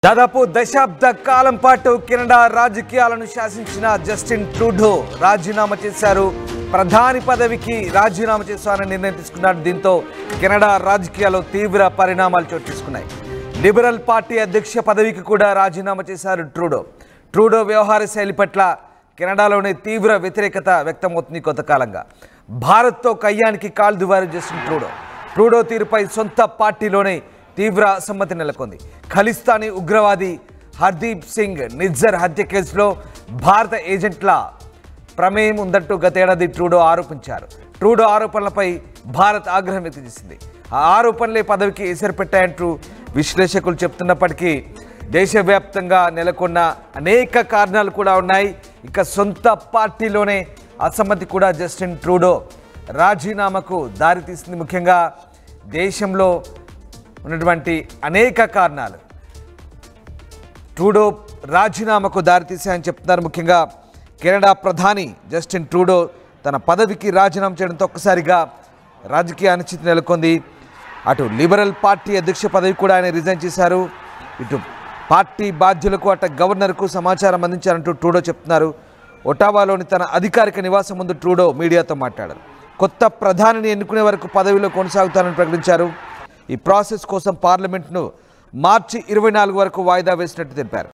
దాదాపు దశాబ్ద కాలం పాటు కెనడా రాజకీయాలను శాసించిన జస్టిన్ ట్రూడో రాజీనామా చేశారు. ప్రధాని పదవికి రాజీనామా చేస్తారని నిర్ణయం తీసుకున్నారు. దీంతో కెనడా రాజకీయాల్లో తీవ్ర పరిణామాలు చోటు చేసుకున్నాయి. లిబరల్ పార్టీ అధ్యక్ష పదవికి కూడా రాజీనామా చేశారు ట్రూడో వ్యవహార శైలి పట్ల కెనడాలోనే తీవ్ర వ్యతిరేకత వ్యక్తమవుతుంది. కొంతకాలంగా భారత్తో కయ్యానికి కాలు దువారు జస్టిన్ ట్రూడో తీరుపై సొంత పార్టీలోనే తీవ్ర అసమ్మతి నెలకొంది. ఖలిస్తానీ ఉగ్రవాది హర్దీప్ సింగ్ నిజ్జర్ హత్య కేసులో భారత ఏజెంట్ల ప్రమేయం ఉందంటూ గతేడాది ట్రూడో ఆరోపించారు. ట్రూడో ఆరోపణలపై భారత్ ఆగ్రహం వ్యక్తం చేసింది. ఆ ఆరోపణలే పదవికి ఎసరు పెట్టాయంటూ విశ్లేషకులు చెప్తున్నప్పటికీ దేశవ్యాప్తంగా నెలకొన్న అనేక కారణాలు కూడా ఉన్నాయి. ఇక సొంత పార్టీలోనే అసమ్మతి కూడా జస్టిన్ ట్రూడో రాజీనామాకు దారితీసింది. ముఖ్యంగా దేశంలో ఉన్నటువంటి అనేక కారణాలు ట్రూడో రాజీనామాకు దారితీశాయని చెప్తున్నారు. ముఖ్యంగా కెనడా ప్రధాని జస్టిన్ ట్రూడో తన పదవికి రాజీనామా చేయడంతో ఒక్కసారిగా రాజకీయ అనిశ్చితి నెలకొంది. అటు లిబరల్ పార్టీ అధ్యక్ష పదవి కూడా ఆయన రిజైన్ చేశారు. ఇటు పార్టీ బాధ్యులకు అటు గవర్నర్కు సమాచారం అందించారంటూ ట్రూడో చెప్తున్నారు. ఒటావాలోని తన అధికారిక నివాసం ముందు ట్రూడో మీడియాతో మాట్లాడారు. కొత్త ప్రధానిని ఎన్నుకునే వరకు పదవిలో కొనసాగుతారని ప్రకటించారు. ఈ ప్రాసెస్ కోసం పార్లమెంట్ను మార్చి 24 వరకు వాయిదా వేసినట్టు తెలిపారు.